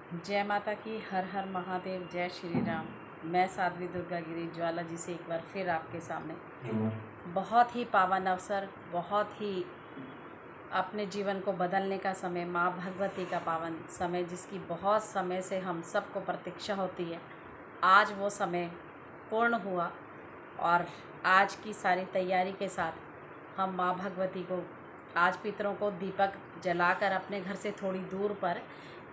जय माता की, हर हर महादेव, जय श्री राम। मैं साध्वी दुर्गा गिरी ज्वाला जी से एक बार फिर आपके सामने बहुत ही पावन अवसर, बहुत ही अपने जीवन को बदलने का समय, माँ भगवती का पावन समय, जिसकी बहुत समय से हम सबको प्रतीक्षा होती है। आज वो समय पूर्ण हुआ और आज की सारी तैयारी के साथ हम माँ भगवती को आज पितरों को दीपक जलाकर अपने घर से थोड़ी दूर पर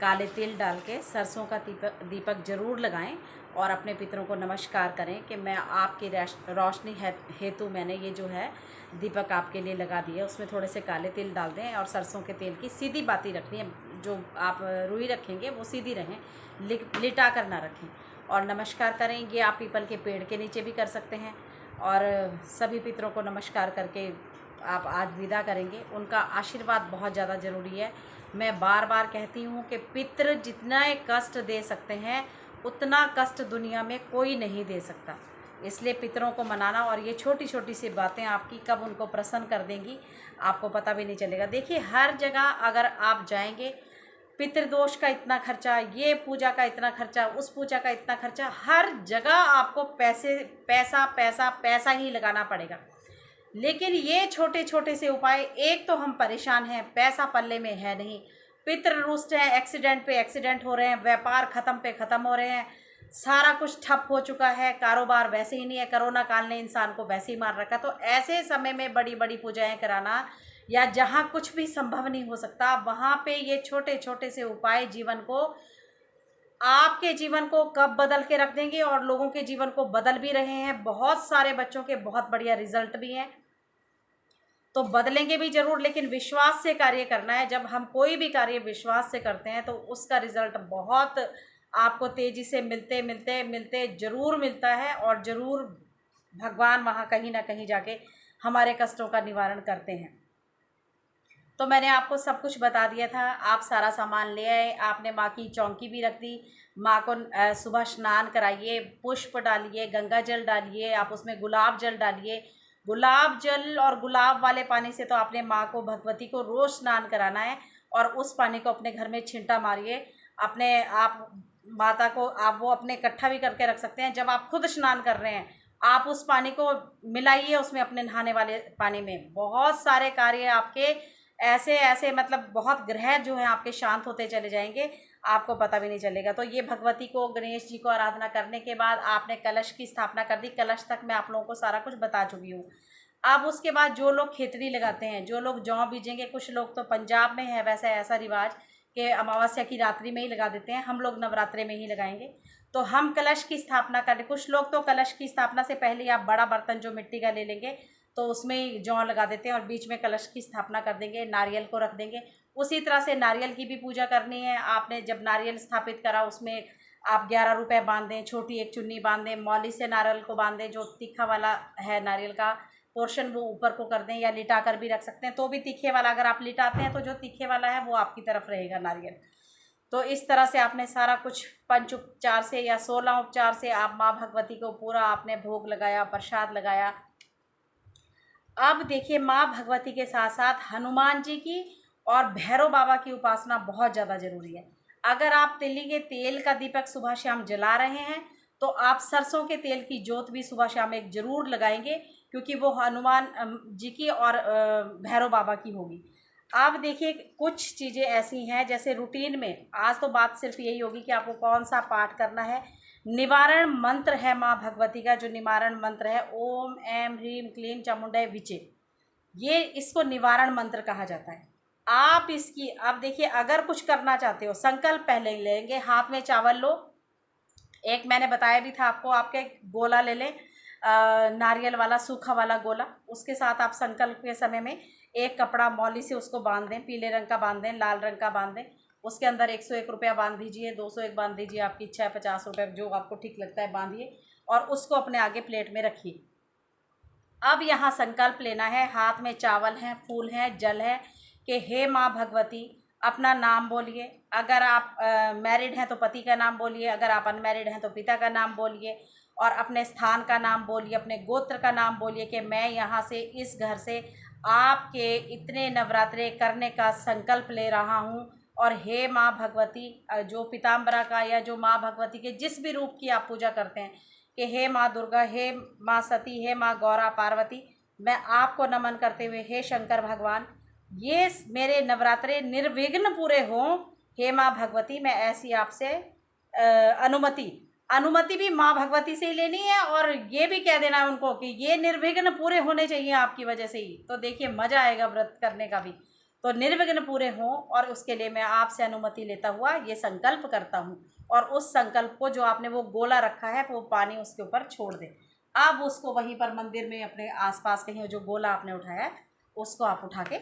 काले तिल डाल के सरसों का दीपक ज़रूर लगाएं और अपने पितरों को नमस्कार करें कि मैं आपकी रोशनी हेतु मैंने ये जो है दीपक आपके लिए लगा दिया। उसमें थोड़े से काले तिल डाल दें और सरसों के तेल की सीधी बाती रखनी है। जो आप रुई रखेंगे वो सीधी रहें, लिटा कर ना रखें। और नमस्कार करें। ये आप पीपल के पेड़ के नीचे भी कर सकते हैं। और सभी पितरों को नमस्कार करके आप आज विदा करेंगे। उनका आशीर्वाद बहुत ज़्यादा ज़रूरी है। मैं बार बार कहती हूँ कि पितृ जितना कष्ट दे सकते हैं उतना कष्ट दुनिया में कोई नहीं दे सकता। इसलिए पितरों को मनाना, और ये छोटी छोटी सी बातें आपकी कब उनको प्रसन्न कर देंगी आपको पता भी नहीं चलेगा। देखिए, हर जगह अगर आप जाएंगे, पितृदोष का इतना खर्चा, ये पूजा का इतना खर्चा, उस पूजा का इतना खर्चा, हर जगह आपको पैसा पैसा पैसा ही लगाना पड़ेगा। लेकिन ये छोटे छोटे से उपाय, एक तो हम परेशान हैं, पैसा पल्ले में है नहीं, पितृ रुष्ट है, एक्सीडेंट पे एक्सीडेंट हो रहे हैं, व्यापार ख़त्म पे ख़त्म हो रहे हैं, सारा कुछ ठप हो चुका है, कारोबार वैसे ही नहीं है, कोरोना काल ने इंसान को वैसे ही मार रखा। तो ऐसे समय में बड़ी बड़ी पूजाएं कराना, या जहाँ कुछ भी संभव नहीं हो सकता, वहाँ पे ये छोटे छोटे से उपाय जीवन को, आपके जीवन को कब बदल के रख देंगे। और लोगों के जीवन को बदल भी रहे हैं। बहुत सारे बच्चों के बहुत बढ़िया रिजल्ट भी हैं। तो बदलेंगे भी ज़रूर, लेकिन विश्वास से कार्य करना है। जब हम कोई भी कार्य विश्वास से करते हैं तो उसका रिजल्ट बहुत आपको तेज़ी से मिलते मिलते मिलते ज़रूर मिलता है। और ज़रूर भगवान वहाँ कहीं ना कहीं जाके हमारे कष्टों का निवारण करते हैं। तो मैंने आपको सब कुछ बता दिया था। आप सारा सामान ले आए, आपने माँ की चौकी भी रख दी। माँ को सुबह स्नान कराइए, पुष्प डालिए, गंगा जल डालिए, आप उसमें गुलाब जल डालिए। गुलाब जल और गुलाब वाले पानी से तो आपने माँ को, भगवती को रोज़ स्नान कराना है। और उस पानी को अपने घर में छिंटा मारिए। अपने आप माता को आप वो अपने इकट्ठा भी करके रख सकते हैं। जब आप खुद स्नान कर रहे हैं, आप उस पानी को मिलाइए उसमें, अपने नहाने वाले पानी में। बहुत सारे कार्य आपके ऐसे ऐसे, मतलब बहुत ग्रह जो हैं आपके शांत होते चले जाएंगे, आपको पता भी नहीं चलेगा। तो ये भगवती को, गणेश जी को आराधना करने के बाद आपने कलश की स्थापना कर दी। कलश तक मैं आप लोगों को सारा कुछ बता चुकी हूँ। अब उसके बाद जो लोग खेतरी लगाते हैं, जो लोग जौ बीजेंगे, कुछ लोग तो पंजाब में है वैसे ऐसा रिवाज कि अमावस्या की रात्रि में ही लगा देते हैं, हम लोग नवरात्रे में ही लगाएंगे। तो हम कलश की स्थापना करें। कुछ लोग तो कलश की स्थापना से पहले आप बड़ा बर्तन जो मिट्टी का ले लेंगे तो उसमें ही जौ लगा देते हैं और बीच में कलश की स्थापना कर देंगे, नारियल को रख देंगे। उसी तरह से नारियल की भी पूजा करनी है। आपने जब नारियल स्थापित करा, उसमें आप 11 रुपये बांध दें, छोटी एक चुन्नी बांध दें, मौली से नारियल को बांध दें, जो तीखा वाला है नारियल का पोर्शन वो ऊपर को कर दें, या लिटा कर भी रख सकते हैं। तो भी तीखे वाला, अगर आप लिटाते हैं तो जो तीखे वाला है वो आपकी तरफ रहेगा नारियल। तो इस तरह से आपने सारा कुछ पंच उपचार से या 16 उपचार से आप माँ भगवती को पूरा आपने भोग लगाया, प्रसाद लगाया। अब देखिए, माँ भगवती के साथ साथ हनुमान जी की और भैरव बाबा की उपासना बहुत ज़्यादा ज़रूरी है। अगर आप तिल्ली के तेल का दीपक सुबह शाम जला रहे हैं तो आप सरसों के तेल की जोत भी सुबह शाम एक ज़रूर लगाएंगे, क्योंकि वो हनुमान जी की और भैरव बाबा की होगी। अब देखिए, कुछ चीज़ें ऐसी हैं जैसे रूटीन में, आज तो बात सिर्फ यही होगी कि आपको कौन सा पाठ करना है। निवारण मंत्र है माँ भगवती का, जो निवारण मंत्र है, ओम ऐं ह्रीं क्लीं चामुंडाय विचे। ये इसको निवारण मंत्र कहा जाता है। आप इसकी, अब देखिए, अगर कुछ करना चाहते हो, संकल्प पहले लेंगे। हाथ में चावल लो, एक मैंने बताया भी था आपको, आपके गोला ले लें, नारियल वाला सूखा वाला गोला। उसके साथ आप संकल्प के समय में एक कपड़ा मौली से उसको बांध दें, पीले रंग का बांध दें, लाल रंग का बांध दें। उसके अंदर 101 रुपया बांध दीजिए, 201 बांध दीजिए, आपकी इच्छा है, 50 रुपये, जो आपको ठीक लगता है बांधिए। और उसको अपने आगे प्लेट में रखिए। अब यहाँ संकल्प लेना है, हाथ में चावल हैं, फूल हैं, जल है, कि हे माँ भगवती, अपना नाम बोलिए। अगर आप मैरिड हैं तो पति का नाम बोलिए, अगर आप अनमैरिड हैं तो पिता का नाम बोलिए, और अपने स्थान का नाम बोलिए, अपने गोत्र का नाम बोलिए कि मैं यहाँ से, इस घर से आपके इतने नवरात्रे करने का संकल्प ले रहा हूँ। और हे माँ भगवती, जो पीताम्बरा का या जो माँ भगवती के जिस भी रूप की आप पूजा करते हैं कि हे माँ दुर्गा, हे माँ सती, हे माँ गौरा पार्वती, मैं आपको नमन करते हुए हे शंकर भगवान, ये मेरे नवरात्रे निर्विघ्न पूरे हों। हे माँ भगवती, मैं ऐसी आपसे अनुमति भी माँ भगवती से ही लेनी है, और ये भी कह देना है उनको कि ये निर्विघ्न पूरे होने चाहिए आपकी वजह से ही। तो देखिए मज़ा आएगा व्रत करने का भी। तो निर्विघ्न पूरे हों, और उसके लिए मैं आपसे अनुमति लेता हुआ ये संकल्प करता हूँ। और उस संकल्प को, जो आपने वो गोला रखा है, वो पानी उसके ऊपर छोड़ दें। आप उसको वहीं पर मंदिर में अपने आसपास कहीं जो गोला आपने उठाया है उसको आप उठा के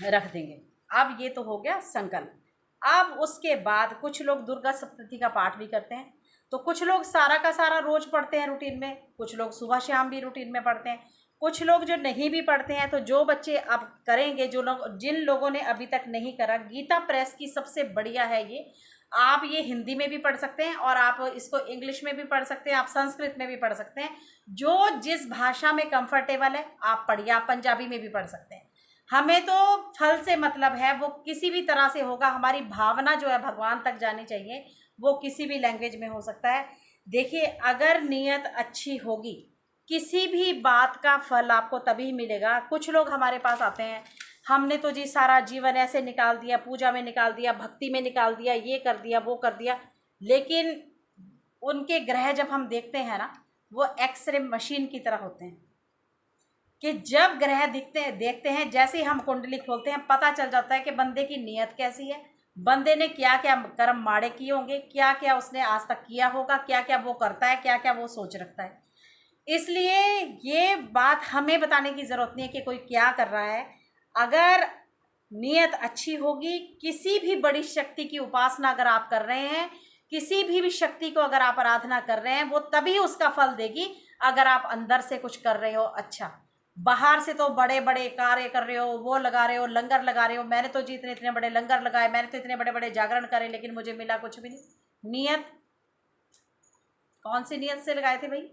रख देंगे। अब ये तो हो गया संकल्प। अब उसके बाद कुछ लोग दुर्गा सप्तशती का पाठ भी करते हैं, तो कुछ लोग सारा का सारा रोज पढ़ते हैं रूटीन में, कुछ लोग सुबह शाम भी रूटीन में पढ़ते हैं, कुछ लोग जो नहीं भी पढ़ते हैं। तो जो बच्चे अब करेंगे, जो लोग, जिन लोगों ने अभी तक नहीं करा, गीता प्रेस की सबसे बढ़िया है ये। आप ये हिंदी में भी पढ़ सकते हैं और आप इसको इंग्लिश में भी पढ़ सकते हैं, आप संस्कृत में भी पढ़ सकते हैं, जो जिस भाषा में कंफर्टेबल है आप पढ़िए। आप पंजाबी में भी पढ़ सकते हैं। हमें तो फल से मतलब है, वो किसी भी तरह से होगा। हमारी भावना जो है भगवान तक जानी चाहिए, वो किसी भी लैंग्वेज में हो सकता है। देखिए, अगर नीयत अच्छी होगी, किसी भी बात का फल आपको तभी मिलेगा। कुछ लोग हमारे पास आते हैं, हमने तो जी सारा जीवन ऐसे निकाल दिया, पूजा में निकाल दिया, भक्ति में निकाल दिया, ये कर दिया, वो कर दिया, लेकिन उनके ग्रह जब हम देखते हैं ना, वो एक्सरे मशीन की तरह होते हैं कि जब ग्रह देखते हैं, जैसे ही हम कुंडली खोलते हैं, पता चल जाता है कि बंदे की नीयत कैसी है, बंदे ने क्या क्या कर्म माड़े किए होंगे, क्या क्या उसने आज तक किया होगा, क्या क्या वो करता है, क्या क्या वो सोच रखता है। इसलिए ये बात हमें बताने की ज़रूरत नहीं है कि कोई क्या कर रहा है। अगर नीयत अच्छी होगी, किसी भी बड़ी शक्ति की उपासना अगर आप कर रहे हैं, किसी भी शक्ति को अगर आप आराधना कर रहे हैं, वो तभी उसका फल देगी अगर आप अंदर से कुछ कर रहे हो। अच्छा, बाहर से तो बड़े बड़े कार्य कर रहे हो, वो लगा रहे हो, लंगर लगा रहे हो, मैंने तो जी इतने इतने बड़े लंगर लगाए, मैंने तो इतने बड़े बड़े जागरण करे, लेकिन मुझे मिला कुछ भी नहीं। नीयत कौन सी नीयत से लगाए थे भाई?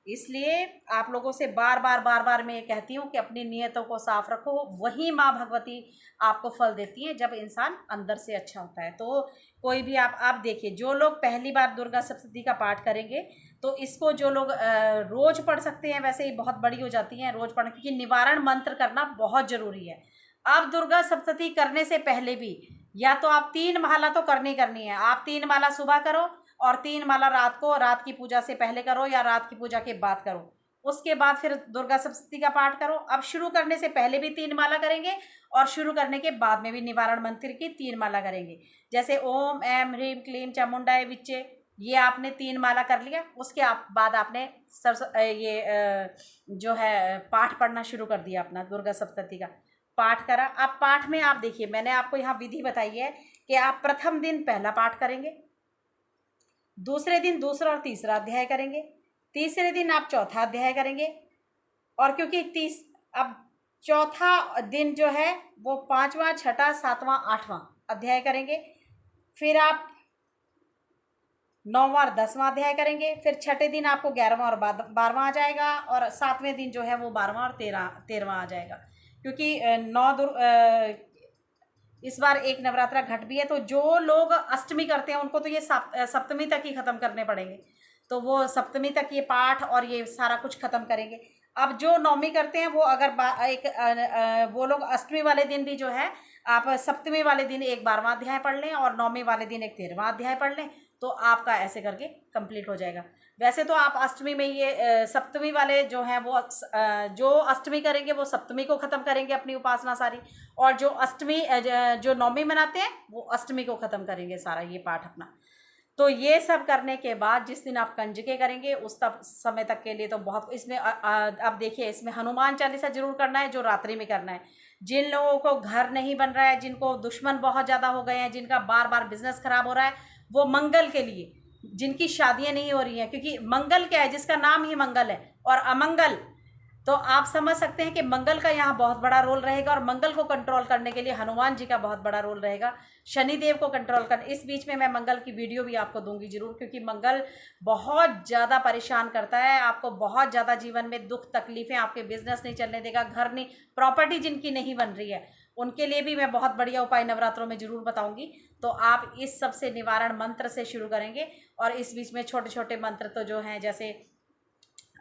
इसलिए आप लोगों से बार बार मैं ये कहती हूँ कि अपनी नीयतों को साफ रखो, वही माँ भगवती आपको फल देती है जब इंसान अंदर से अच्छा होता है। तो कोई भी आप देखिए, जो लोग पहली बार दुर्गा सप्तशती का पाठ करेंगे, तो इसको जो लोग रोज पढ़ सकते हैं, वैसे ही बहुत बड़ी हो जाती हैं रोज पढ़, क्योंकि निवारण मंत्र करना बहुत ज़रूरी है। अब दुर्गा सप्तशती करने से पहले भी या तो आप 3 माला तो करनी है। आप 3 माला सुबह करो और 3 माला रात को, रात की पूजा से पहले करो या रात की पूजा के बाद करो। उसके बाद फिर दुर्गा सप्तशती का पाठ करो। अब शुरू करने से पहले भी 3 माला करेंगे और शुरू करने के बाद में भी निवारण मंत्र की 3 माला करेंगे। जैसे ओम ऐम ह्रीम क्लीम चामुंडाय विच्चे, ये आपने 3 माला कर लिया। उसके बाद आपने जो है पाठ पढ़ना शुरू कर दिया, अपना दुर्गा सप्तशती का पाठ करा। अब पाठ में आप देखिए, मैंने आपको यहाँ विधि बताई है कि आप प्रथम दिन पहला पाठ करेंगे, दूसरे दिन दूसरा और तीसरा अध्याय करेंगे, तीसरे दिन आप चौथा अध्याय करेंगे, और क्योंकि अब चौथा दिन जो है वो 5वां, 6वां, 7वां, 8वां अध्याय करेंगे, फिर आप 9वां और 10वां अध्याय करेंगे, फिर छठे दिन आपको 11वां और 12वां आ जाएगा, और 7वें दिन जो है वो 12वां और 13वां आ जाएगा। क्योंकि इस बार एक नवरात्रा घट भी है, तो जो लोग अष्टमी करते हैं उनको तो ये सप्तमी तक ही ख़त्म करने पड़ेंगे, तो वो सप्तमी तक ये पाठ और ये सारा कुछ ख़त्म करेंगे। अब जो नौमी करते हैं वो अगर वो लोग अष्टमी वाले दिन भी जो है, आप सप्तमी वाले दिन एक 12वां अध्याय पढ़ लें और नौमी वाले दिन एक 13वां अध्याय पढ़ लें, तो आपका ऐसे करके कंप्लीट हो जाएगा। वैसे तो आप अष्टमी में ये सप्तमी वाले जो हैं वो जो अष्टमी करेंगे वो सप्तमी को ख़त्म करेंगे अपनी उपासना सारी, और जो नौमी मनाते हैं वो अष्टमी को ख़त्म करेंगे सारा ये पाठ अपना। तो ये सब करने के बाद जिस दिन आप कंजके करेंगे उस तब समय तक के लिए तो बहुत, इसमें अब देखिए, इसमें हनुमान चालीसा जरूर करना है, जो रात्रि में करना है। जिन लोगों को घर नहीं बन रहा है, जिनको दुश्मन बहुत ज़्यादा हो गए हैं, जिनका बार बार बिजनेस खराब हो रहा है, वो मंगल के लिए, जिनकी शादियां नहीं हो रही हैं, क्योंकि मंगल क्या है, जिसका नाम ही मंगल है, और अमंगल, तो आप समझ सकते हैं कि मंगल का यहाँ बहुत बड़ा रोल रहेगा। और मंगल को कंट्रोल करने के लिए हनुमान जी का बहुत बड़ा रोल रहेगा, शनिदेव को कंट्रोल कर। इस बीच में मैं मंगल की वीडियो भी आपको दूंगी जरूर, क्योंकि मंगल बहुत ज़्यादा परेशान करता है आपको, बहुत ज़्यादा जीवन में दुख तकलीफ़ें, आपके बिजनेस नहीं चलने देगा, घर नहीं, प्रॉपर्टी जिनकी नहीं बन रही है उनके लिए भी मैं बहुत बढ़िया उपाय नवरात्रों में ज़रूर बताऊंगी। तो आप इस सब से निवारण मंत्र से शुरू करेंगे, और इस बीच में छोटे छोटे मंत्र तो जो हैं, जैसे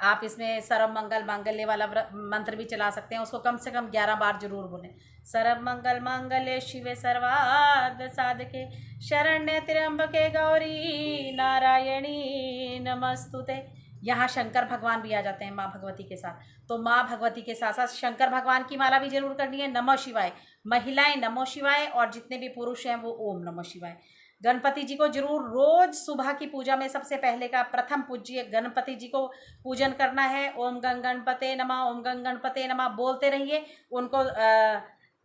आप इसमें सर्व मंगल मांगल्य वाला मंत्र भी चला सकते हैं, उसको कम से कम 11 बार जरूर बोलें। सर्व मंगल मांगल्ये शिवे सर्वार्थ साधके शरण्य त्र्यंबके गौरी नारायणी नमस्तुते। यहाँ शंकर भगवान भी आ जाते हैं माँ भगवती के साथ। तो माँ भगवती के साथ साथ शंकर भगवान की माला भी जरूर करनी है, नमः शिवाय। महिलाएं नमः शिवाय, और जितने भी पुरुष हैं वो ओम नमः शिवाय। गणपति जी को जरूर रोज सुबह की पूजा में सबसे पहले का प्रथम पूज्य गणपति जी को पूजन करना है। ओम गंग गणपते नमः, ओम गंग गणपते नमः बोलते रहिए। उनको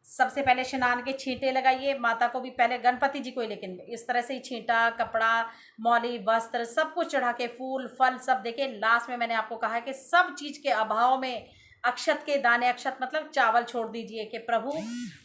सबसे पहले स्नान के छींटे लगाइए। माता को भी पहले, गणपति जी को ही लेकिन इस तरह से ही छींटा, कपड़ा, मौली, वस्त्र सब कुछ चढ़ा के, फूल फल सब देके, लास्ट में मैंने आपको कहा है कि सब चीज़ के अभाव में अक्षत के दाने, अक्षत मतलब चावल, छोड़ दीजिए कि प्रभु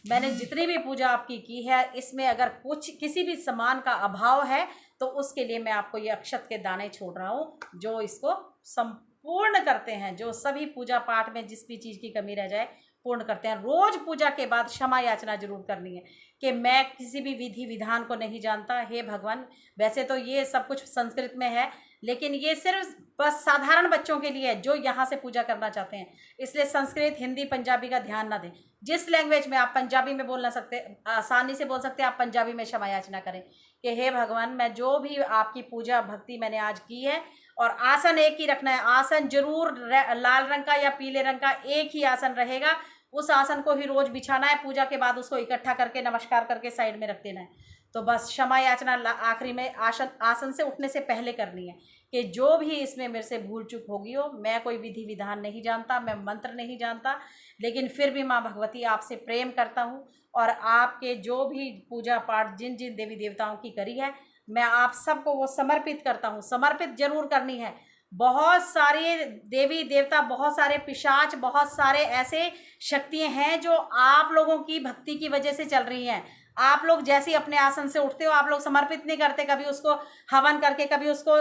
मैंने जितनी भी पूजा आपकी की है, इसमें अगर कुछ किसी भी सामान का अभाव है तो उसके लिए मैं आपको ये अक्षत के दाने छोड़ रहा हूँ, जो इसको संपूर्ण करते हैं, जो सभी पूजा पाठ में जिस भी चीज़ की कमी रह जाए पूर्ण करते हैं। रोज पूजा के बाद क्षमा याचना जरूर करनी है कि मैं किसी भी विधि विधान को नहीं जानता, हे भगवान। वैसे तो ये सब कुछ संस्कृत में है, लेकिन ये सिर्फ बस साधारण बच्चों के लिए है जो यहाँ से पूजा करना चाहते हैं, इसलिए संस्कृत, हिंदी, पंजाबी का ध्यान ना दें। जिस लैंग्वेज में आप पंजाबी में बोलना सकते, आसानी से बोल सकते हैं, आप पंजाबी में क्षमा याचना करें कि हे भगवान, मैं जो भी आपकी पूजा भक्ति मैंने आज की है, और आसन एक ही रखना है। आसन जरूर लाल रंग का या पीले रंग का एक ही आसन रहेगा, उस आसन को ही रोज बिछाना है। पूजा के बाद उसको इकट्ठा करके नमस्कार करके साइड में रख देना है। तो बस क्षमा याचना आखिरी में आसन से उठने से पहले करनी है कि जो भी इसमें मेरे से भूल चूक होगी हो, मैं कोई विधि विधान नहीं जानता, मैं मंत्र नहीं जानता, लेकिन फिर भी माँ भगवती आपसे प्रेम करता हूँ, और आपके जो भी पूजा पाठ जिन जिन देवी देवताओं की करी है, मैं आप सबको वो समर्पित करता हूँ। समर्पित जरूर करनी है। बहुत सारे देवी देवता, बहुत सारे पिशाच, बहुत सारे ऐसे शक्तियाँ हैं जो आप लोगों की भक्ति की वजह से चल रही हैं। आप लोग जैसे ही अपने आसन से उठते हो, आप लोग समर्पित नहीं करते, कभी उसको हवन करके, कभी उसको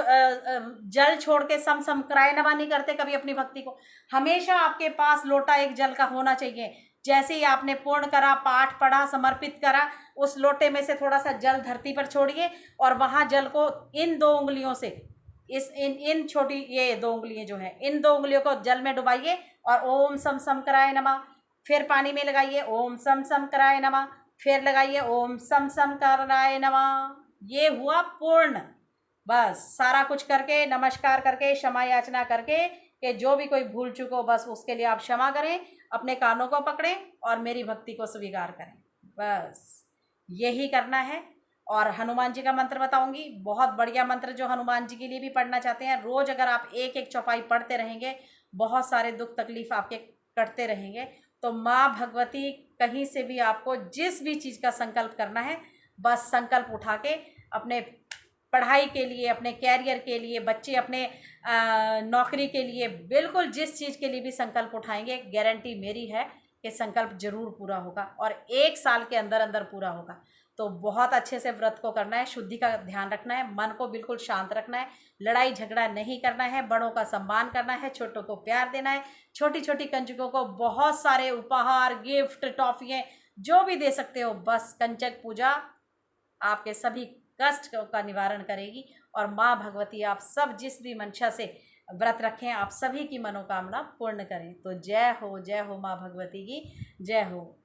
जल छोड़ के सम कराए नवा नहीं करते कभी अपनी भक्ति को। हमेशा आपके पास लोटा एक जल का होना चाहिए। जैसे ही आपने पूर्ण करा, पाठ पढ़ा, समर्पित करा, उस लोटे में से थोड़ा सा जल धरती पर छोड़िए, और वहाँ जल को इन 2 उंगलियों से, इन छोटी ये 2 उंगलियां जो हैं, इन 2 उंगलियों को जल में डुबाइए, और ओम सम सम कराय नमः, फिर पानी में लगाइए, ओम सम सम कराय नमः, फिर लगाइए, ओम सम सम कराय नमः। ये हुआ पूर्ण। बस सारा कुछ करके, नमस्कार करके, क्षमा याचना करके कि जो भी कोई भूल चुको, बस उसके लिए आप क्षमा करें, अपने कानों को पकड़ें और मेरी भक्ति को स्वीकार करें। बस यही करना है। और हनुमान जी का मंत्र बताऊंगी, बहुत बढ़िया मंत्र जो हनुमान जी के लिए भी पढ़ना चाहते हैं। रोज अगर आप एक एक चौपाई पढ़ते रहेंगे, बहुत सारे दुख तकलीफ आपके कटते रहेंगे। तो माँ भगवती कहीं से भी आपको जिस भी चीज़ का संकल्प करना है, बस संकल्प उठा के अपने पढ़ाई के लिए, अपने कैरियर के लिए, बच्चे अपने नौकरी के लिए, बिल्कुल जिस चीज़ के लिए भी संकल्प उठाएंगे, गारंटी मेरी है कि संकल्प जरूर पूरा होगा, और 1 साल के अंदर अंदर पूरा होगा। तो बहुत अच्छे से व्रत को करना है, शुद्धि का ध्यान रखना है, मन को बिल्कुल शांत रखना है, लड़ाई झगड़ा नहीं करना है, बड़ों का सम्मान करना है, छोटों को प्यार देना है, छोटी छोटी कंजकों को बहुत सारे उपहार, गिफ्ट, टॉफियाँ जो भी दे सकते हो। बस कंचक पूजा आपके सभी कष्ट का निवारण करेगी, और माँ भगवती आप सब जिस भी मंशा से व्रत रखें, आप सभी की मनोकामना पूर्ण करें। तो जय हो माँ भगवती की, जय हो।